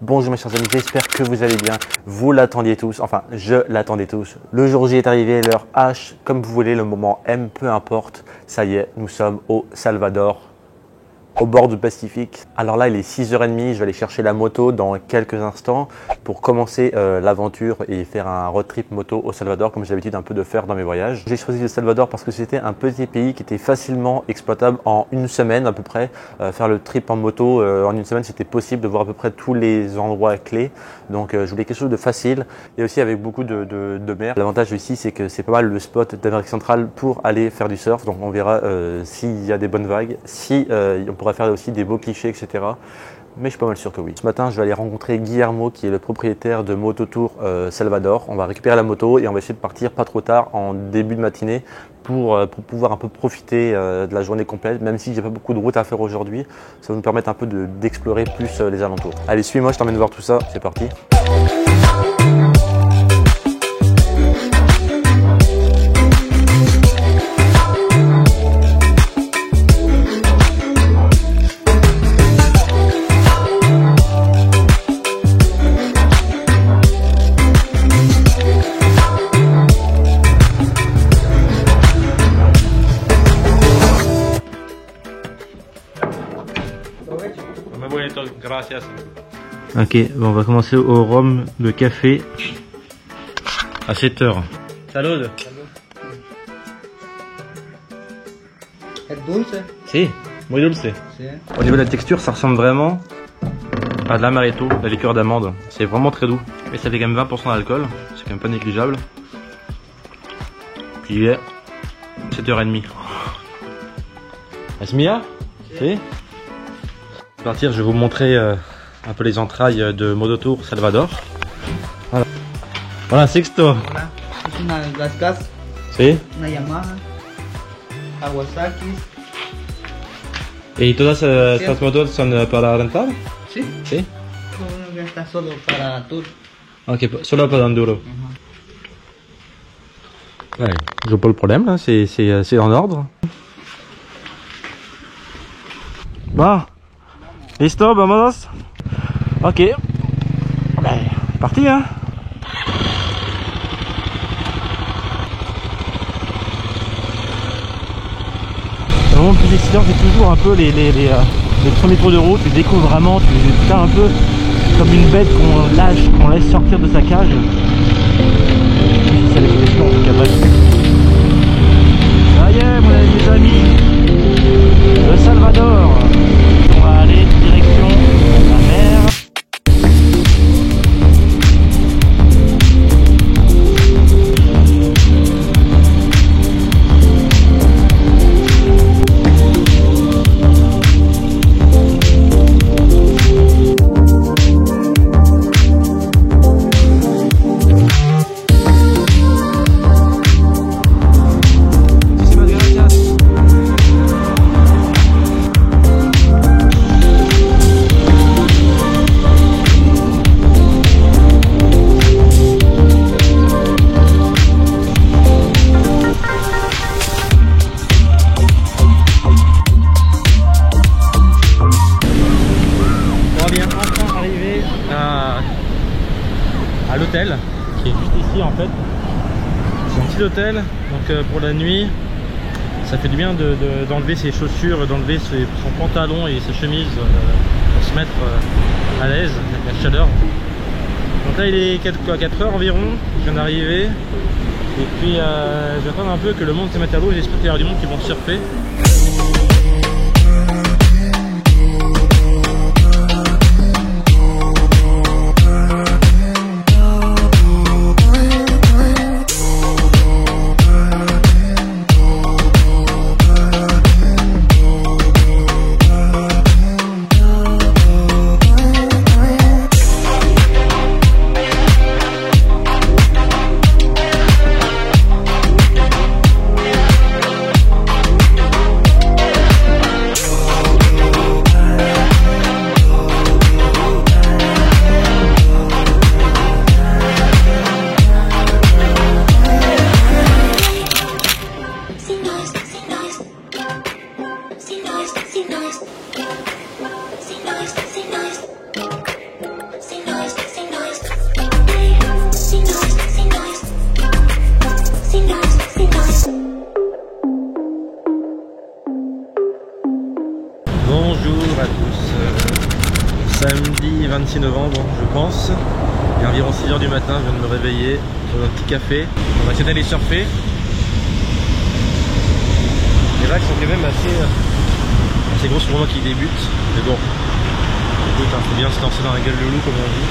Bonjour mes chers amis, j'espère que vous allez bien. Vous l'attendiez tous, enfin je l'attendais tous. Le jour J est arrivé, l'heure H, comme vous voulez, le moment M, peu importe. Ça y est, nous sommes au Salvador, au bord du Pacifique. Alors là, il est 6h30, je vais aller chercher la moto dans quelques instants pour commencer l'aventure et faire un road trip moto au Salvador, comme j'ai l'habitude un peu de faire dans mes voyages. J'ai choisi le Salvador parce que c'était un petit pays qui était facilement exploitable en une semaine à peu près. Faire le trip en moto en une semaine, c'était possible de voir à peu près tous les endroits clés. Donc je voulais quelque chose de facile et aussi avec beaucoup de mer. L'avantage ici, c'est que c'est pas mal le spot d'Amérique centrale pour aller faire du surf. Donc on verra s'il y a des bonnes vagues, si on pourra faire aussi des beaux clichés, etc. Mais je suis pas mal sûr que oui. Ce matin, je vais aller rencontrer Guillermo, qui est le propriétaire de Mototour Salvador. On va récupérer la moto et on va essayer de partir pas trop tard en début de matinée pour pouvoir un peu profiter de la journée complète. Même si j'ai pas beaucoup de route à faire aujourd'hui, ça va nous permettre un peu d'explorer plus les alentours. Allez, suis-moi, je t'emmène voir tout ça. C'est parti. Ok, bon, on va commencer au rhum de café à 7h. Salud. ¿Es dulce? Si, muy dulce. Sí. Au niveau de la texture, ça ressemble vraiment à de l'amaretto, la liqueur d'amande. C'est vraiment très doux. Mais ça fait quand même 20% d'alcool, c'est quand même pas négligeable. Puis il est 7h30. Es mia? Si. Pour partir, je vais vous montrer un peu les entrailles de Mototour Salvador. Voilà. Hola Sixto. Hola. Es una las gas, Sí. una Yamaha, Kawasaki. ¿Y todas estas motos son para rentar? Sí. Sí. Uno que está solo para tour. Ok, solo para enduro. Ouais, je vois pas le problème là, c'est en ordre. Bon, listo, vamos. Ok, ben, parti hein. Le moment le plus excitant, c'est toujours un peu les premiers tours de route. Tu découvres vraiment, tu es un peu comme une bête qu'on lâche, qu'on laisse sortir de sa cage. C'est l'expression en tout cas, bref. Ça y est, mes amis, le Salvador. On va aller direction la mer. À l'hôtel qui est juste ici en fait. C'est un petit hôtel, donc pour la nuit ça fait du bien d'enlever ses chaussures, d'enlever son pantalon et ses chemises pour se mettre à l'aise avec la chaleur. Donc là il est 4h environ, je viens d'arriver et puis j'attends un peu que le monde se mette à l'eau et j'espère qu'il y aura du monde qui vont surfer. mardi 26 novembre, je pense. Il est environ 6 h du matin, je viens de me réveiller sur un petit café. On va essayer d'aller surfer. Les vagues sont quand même assez grosses pour moi qui débute. Mais bon, écoute, faut bien se lancer dans la gueule du loup comme on dit.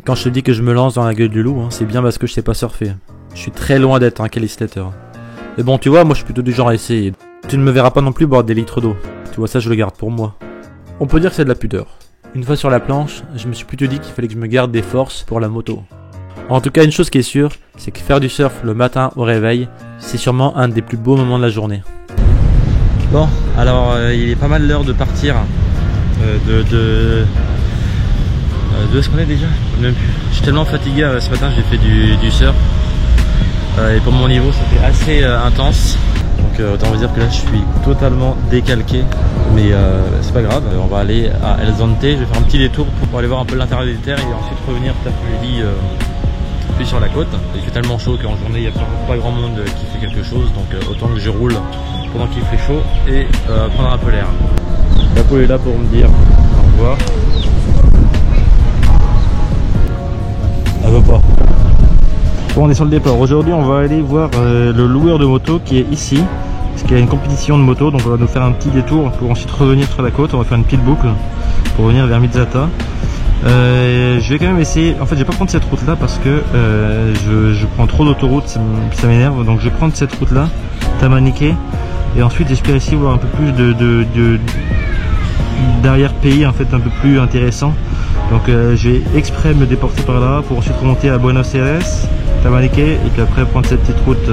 Quand je te dis que je me lance dans la gueule du loup, c'est bien parce que je sais pas surfer. Je suis très loin d'être un qualificateur. Mais bon, tu vois, moi je suis plutôt du genre à essayer. Tu ne me verras pas non plus boire des litres d'eau. Tu vois, ça je le garde pour moi. On peut dire que c'est de la pudeur. Une fois sur la planche, je me suis plutôt dit qu'il fallait que je me garde des forces pour la moto. En tout cas, une chose qui est sûre, c'est que faire du surf le matin au réveil, c'est sûrement un des plus beaux moments de la journée. Bon, alors il est pas mal l'heure de partir de ce qu'on est déjà. Même plus. Je suis tellement fatigué, ce matin j'ai fait du surf et pour mon niveau c'était assez intense. Donc autant vous dire que là je suis totalement décalqué, mais c'est pas grave. On va aller à El Zonte, je vais faire un petit détour pour aller voir un peu l'intérieur des terres et ensuite revenir cet après-midi puis sur la côte. Il fait tellement chaud qu'en journée il n'y a pas grand monde qui fait quelque chose, donc autant que je roule pendant qu'il fait chaud et prendre un peu l'air. Capo est là pour me dire au revoir. Elle veut pas. Bon, on est sur le départ. Aujourd'hui on va aller voir le loueur de moto qui est ici, parce qu'il y a une compétition de moto, donc on va nous faire un petit détour pour ensuite revenir sur la côte. On va faire une petite boucle pour revenir vers Mizzata. Je vais quand même essayer, en fait je vais pas prendre cette route là parce que je prends trop d'autoroute, ça m'énerve, donc je vais prendre cette route là, Tamanike, et ensuite j'espère ici voir un peu plus d'arrière-pays, en fait un peu plus intéressant. Donc je vais exprès me déporter par là pour ensuite remonter à Buenos Aires, Tamanike, et puis après prendre cette petite route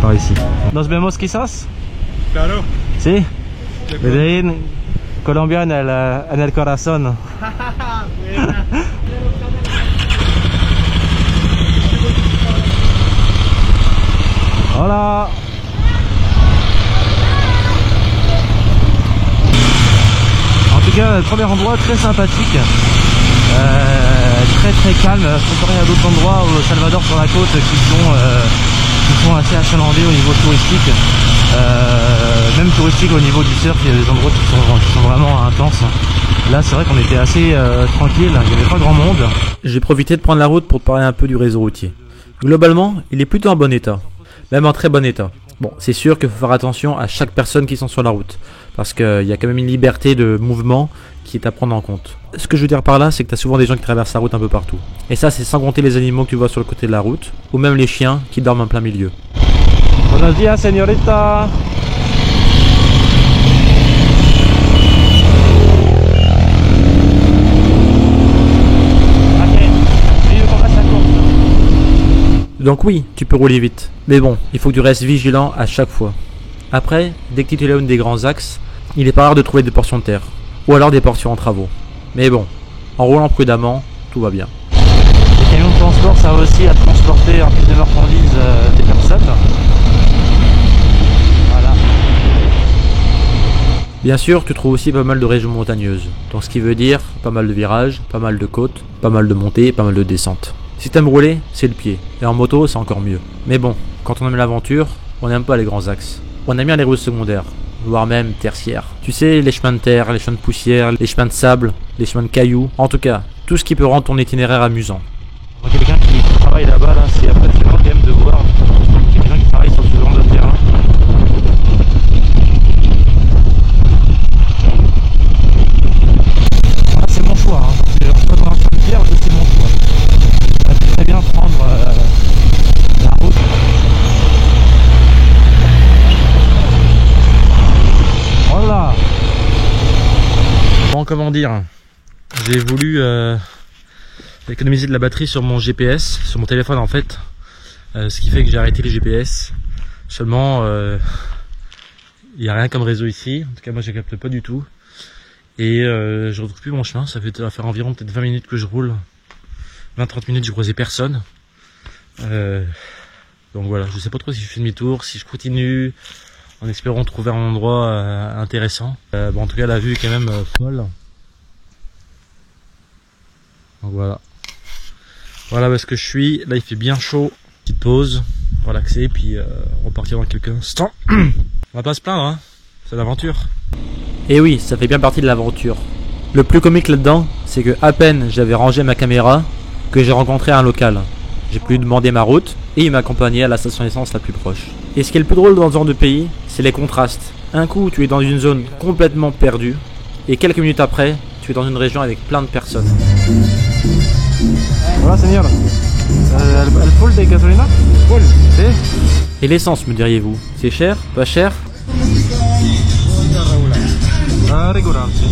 par ici. Nos vemos quizás? Claro. Si? Medellín, Colombia en el corazón. Hola. En tout cas, premier endroit très sympathique, très calme, comparé à d'autres endroits au Salvador sur la côte qui sont assez achalandés au niveau touristique. Même touristique au niveau du surf, il y a des endroits qui sont vraiment intenses. Là c'est vrai qu'on était assez tranquille, il n'y avait pas grand monde. J'ai profité de prendre la route pour te parler un peu du réseau routier. Globalement, il est plutôt en bon état, même en très bon état. Bon, c'est sûr qu'il faut faire attention à chaque personne qui sont sur la route, parce qu'il y a quand même une liberté de mouvement qui est à prendre en compte. Ce que je veux dire par là, c'est que tu as souvent des gens qui traversent la route un peu partout. Et ça, c'est sans compter les animaux que tu vois sur le côté de la route, ou même les chiens qui dorment en plein milieu. Buenos días, señorita. Donc oui, tu peux rouler vite, mais bon, il faut que tu restes vigilant à chaque fois. Après, dès que tu t'éloignes des grands axes, il est pas rare de trouver des portions de terre, ou alors des portions en travaux. Mais bon, en roulant prudemment, tout va bien. Les camions de transport servent aussi à transporter en plus de marchandises des personnes. Voilà. Bien sûr, tu trouves aussi pas mal de régions montagneuses, donc ce qui veut dire pas mal de virages, pas mal de côtes, pas mal de montées, pas mal de descentes. Si t'aimes rouler, c'est le pied, et en moto c'est encore mieux. Mais bon, quand on aime l'aventure, on n'aime pas les grands axes. On aime bien les routes secondaires, voire même tertiaires. Tu sais, les chemins de terre, les chemins de poussière, les chemins de sable, les chemins de cailloux, en tout cas, tout ce qui peut rendre ton itinéraire amusant. Quelqu'un qui travaille là-bas, là, c'est impressionnant quand même de voir quelqu'un qui travaille sur ce genre de terrain. Ah, c'est mon choix, hein. C'est pas dans un chemin de pierre, c'est mon choix. On peut très bien prendre la route. Voilà. Bon, comment dire, j'ai voulu économiser de la batterie sur mon GPS, sur mon téléphone en fait, ce qui fait que j'ai arrêté les GPS. Seulement, il n'y a rien comme réseau ici, en tout cas moi je ne capte pas du tout. Et je retrouve plus mon chemin, ça va faire environ peut-être 20 minutes que je roule. 20-30 minutes, je croisais personne. Donc voilà, je sais pas trop si je fais demi-tour, si je continue, en espérant trouver un endroit intéressant. Bon, en tout cas, la vue est quand même folle. Donc voilà. Voilà où est-ce que je suis. Là, il fait bien chaud. Petite pause, relaxer, puis repartir dans quelques instants. On va pas se plaindre, hein. C'est l'aventure. Et oui, ça fait bien partie de l'aventure. Le plus comique là-dedans, c'est que à peine j'avais rangé ma caméra que j'ai rencontré un local. J'ai pu lui demander ma route et il m'a accompagné à la station d'essence la plus proche. Et ce qui est le plus drôle dans ce genre de pays, c'est les contrastes. Un coup, tu es dans une zone complètement perdue et quelques minutes après, tu es dans une région avec plein de personnes. Hola señor, el full de gasolina? Full. Sí. Et l'essence, me diriez-vous, c'est cher? Pas cher? Regular, sí.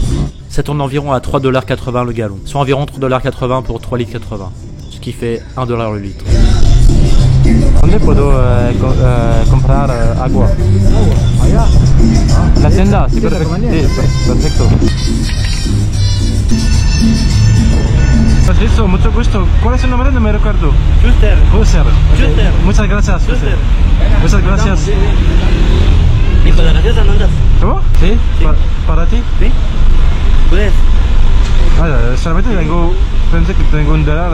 Ça tourne environ à 3,80$ le gallon, soit environ 3,80$ pour 3,80 litres, ce qui fait 1$ le litre. ¿Dónde puedo comprar agua? Allá. La tienda, sí, perfecto. Sí, perfecto. Listo, mucho gusto. ¿Cuál es su nombre? No me recuerdo. Schuster. Husser. Schuster. Muchas gracias. Schuster. Muchas gracias. ¿Y para la casa no andas? ¿Cómo? Sí. Sí. ¿Para ti? ¿Sí? ¿Puedes? Solamente pensé que tengo $1. Va.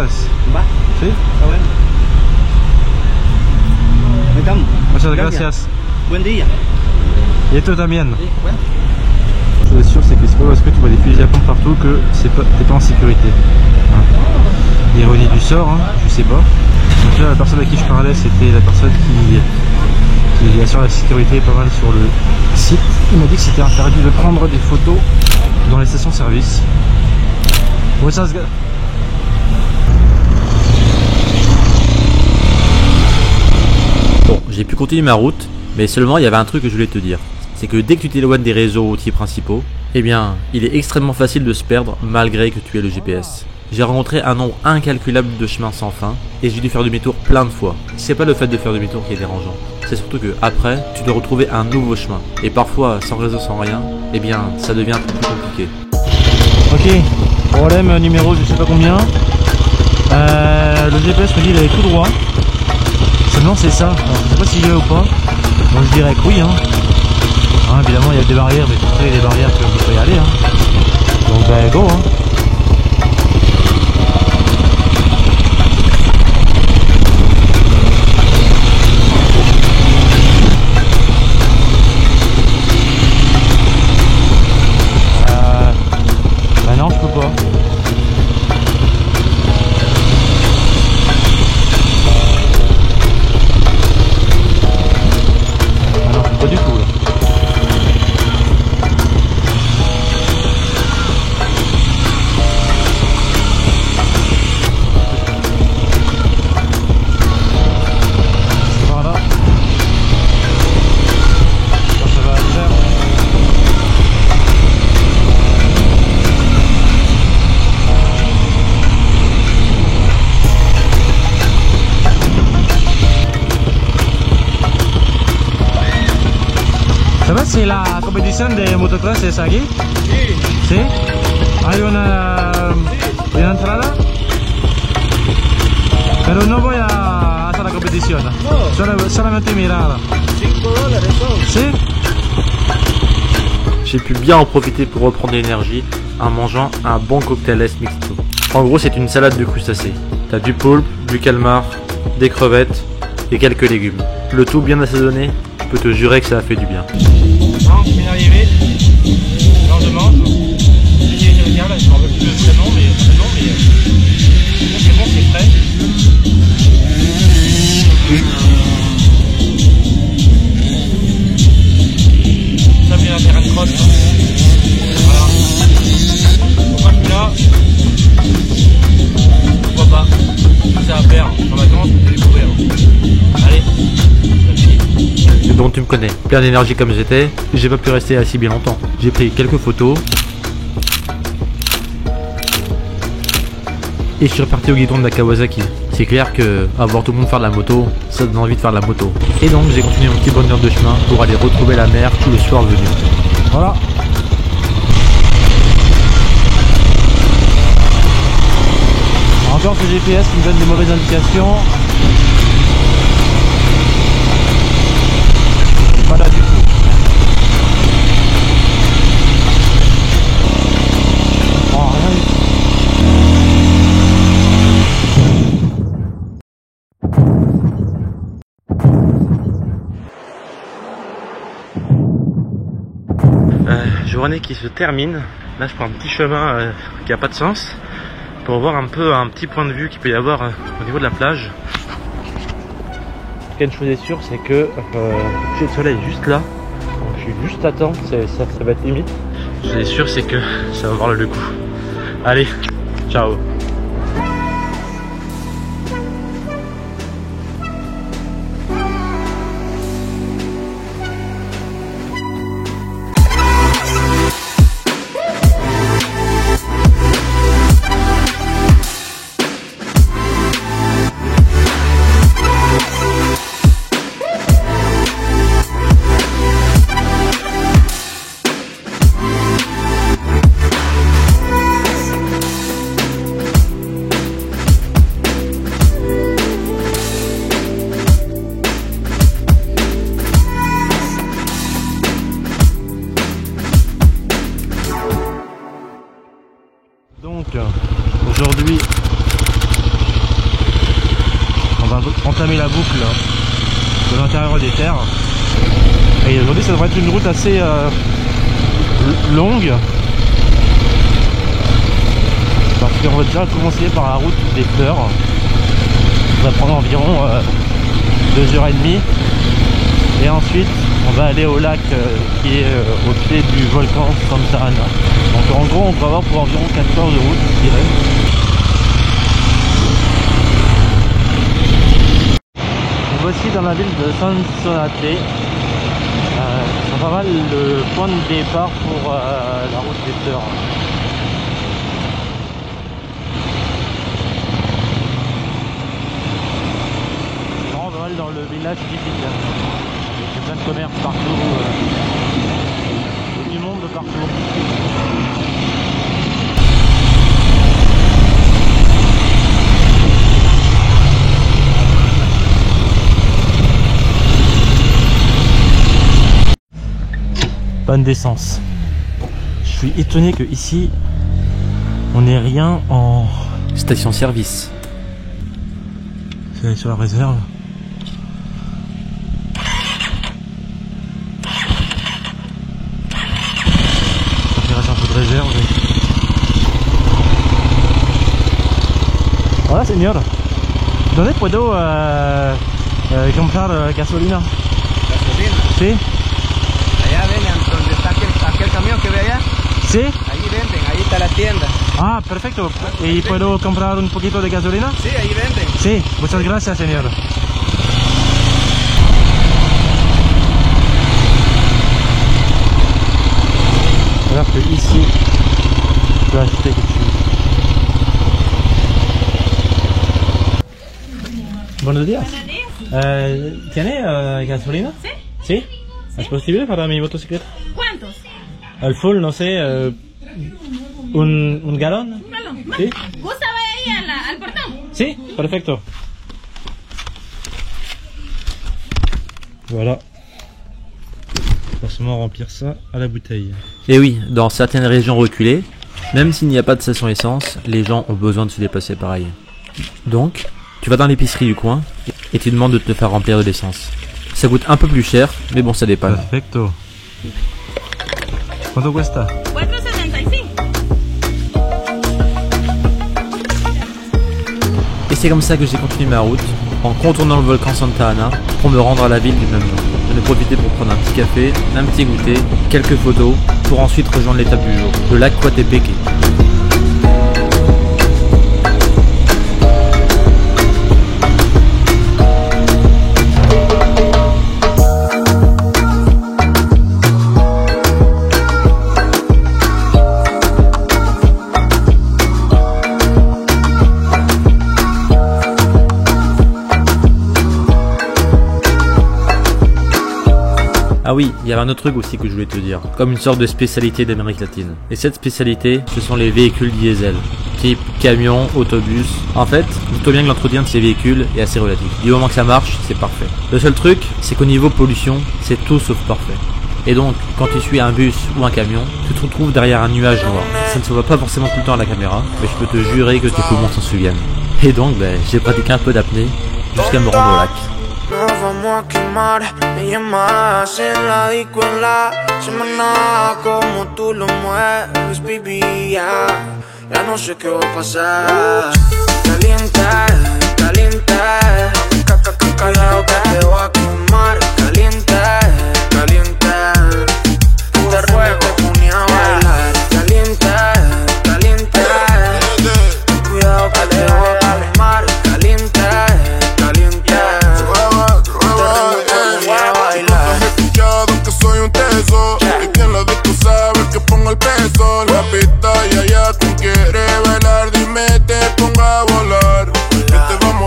¿Sí? Está bueno. Ahí estamos. Muchas gracias. Buen día. Et toi también. Sí, bueno. Chose est sûre, c'est que c'est pas parce que tu vois des fusils à pompe partout que t'es pas en sécurité. Hein. L'ironie du sort, hein, je sais pas. Donc là, la personne à qui je parlais, c'était la personne qui assure la sécurité pas mal sur le site. Il m'a dit que c'était interdit de prendre des photos dans les stations-service. Ouais, ça se gâte. Bon, j'ai pu continuer ma route, mais seulement il y avait un truc que je voulais te dire. C'est que dès que tu t'éloignes des réseaux routiers principaux, eh bien, il est extrêmement facile de se perdre malgré que tu aies le GPS. J'ai rencontré un nombre incalculable de chemins sans fin et j'ai dû faire demi-tour plein de fois. C'est pas le fait de faire demi-tour qui est dérangeant, c'est surtout que après, tu dois retrouver un nouveau chemin. Et parfois, sans réseau, sans rien, eh bien, ça devient un peu plus compliqué. Ok, problème numéro je sais pas combien. Le GPS me dit d'aller tout droit. Seulement c'est ça, alors, je sais pas s'il y est ou pas. Moi je dirais que oui, hein. Évidemment il y a des barrières, mais c'est il y a des barrières que vous pouvez y aller, hein. Donc bah go, hein. Bah non, je peux pas. Ah non, je peux pas du tout là. C'est par là. Ça va le faire. ¿Sabes si la competición de motocross es aquí? Sí. ¿Sí? ¿Hay una entrada? Pero no voy a hacer la competición. No. Solamente mirar. $5 son. ¿Sí? J'ai pu bien en profiter pour reprendre de l'énergie en mangeant un bon cocktail mixto. En gros, c'est une salade de crustacés. T'as du poulpe, du calmar, des crevettes et quelques légumes. Le tout bien assaisonné, je peux te jurer que ça a fait du bien. Non, je viens d'arriver. Non, je mange. Je regarde, je m'en veux plus le prénom, mais c'est bon, c'est frais. Ça vient faire une crotte. Voilà. Pourquoi je suis là? Pourquoi pas? C'est à faire. En vacances, je peux découvrir. Allez, c'est fini. Mais bon, tu me connais, plein d'énergie comme j'étais, j'ai pas pu rester assis bien longtemps. J'ai pris quelques photos et je suis reparti au guidon de la Kawasaki. C'est clair que avoir tout le monde faire de la moto, ça donne envie de faire de la moto. Et donc j'ai continué mon petit bonheur de chemin pour aller retrouver la mer tout le soir venu. Voilà. Encore ce GPS qui me donne des mauvaises indications. Pas là du tout. Oh, rien du tout. journée qui se termine. Là je prends un petit chemin qui n'a pas de sens pour voir un peu un petit point de vue qu'il peut y avoir au niveau de la plage. Une chose est sûre, c'est que j'ai le soleil juste là. Donc, je suis juste à temps, ça va être limite. Ce qui est sûr, c'est que ça va valoir le coup. Allez, ciao. Donc aujourd'hui on va entamer la boucle de l'intérieur des terres et aujourd'hui ça devrait être une route assez longue parce qu'on va déjà commencer par la route des fleurs. On va prendre environ 2h30 et ensuite on va aller au lac qui est au pied du volcan Santa Ana. Donc en gros on va avoir pour environ 4 heures de route, je dirais. Voici dans la ville de Sonsonate. C'est pas mal le point de départ pour la route des fleurs. On va dans le village typique. Il y a plein de commerces partout, et du monde partout. Panne d'essence. Je suis étonné que ici on n'ait rien en Station-service. C'est sur la réserve. Réserve. Hola señor, ¿dónde puedo comprar gasolina? ¿Gasolina? Sí, Allá venden, donde está aquel camión que ve allá. sí. Ahí venden, ahí está la tienda. Ah, perfecto. ¿Y puedo comprar un poquito de gasolina? Sí, ahí venden. Sí, muchas gracias señor. Alors que ici, je peux acheter quelque chose. Buenos días. ¿Tiene gasolina? ¿Sí? ¿Sí? ¿Es posible para mi motocicleta? ¿Cuántos? Al full, no sé, un galón. Un galón. ¿Sí? ¿Gusta ir ahí al portón? Sí, perfecto. Voilà. Forcément remplir ça à la bouteille. Et oui, dans certaines régions reculées, même s'il n'y a pas de station essence, les gens ont besoin de se déplacer pareil. Donc, tu vas dans l'épicerie du coin et tu demandes de te faire remplir de l'essence. Ça coûte un peu plus cher, mais bon, ça dépanne. Perfecto. ¿Cuánto cuesta? 4.75. Et c'est comme ça que j'ai continué ma route, en contournant le volcan Santa Ana, pour me rendre à la ville du même nom. J'en ai profité pour prendre un petit café, un petit goûter, quelques photos, pour ensuite rejoindre l'étape du jour, le lac Coatepeque. Ah oui, il y avait un autre truc aussi que je voulais te dire, comme une sorte de spécialité d'Amérique latine. Et cette spécialité, ce sont les véhicules diesel, type camion, autobus. En fait, dis-toi bien que l'entretien de ces véhicules est assez relatif. Du moment que ça marche, c'est parfait. Le seul truc, c'est qu'au niveau pollution, c'est tout sauf parfait. Et donc, quand tu suis un bus ou un camion, tu te retrouves derrière un nuage noir. Ça ne se voit pas forcément tout le temps à la caméra, mais je peux te jurer que tes poumons s'en souviennent. Et donc, j'ai pratiqué un peu d'apnée jusqu'à me rendre au lac. nos vamos a quemar. Me llamas en la disco en la semana, como tú lo mueves, baby, ya no sé qué va a pasar. Caliente, caliente, callado que te voy a quemar. Caliente,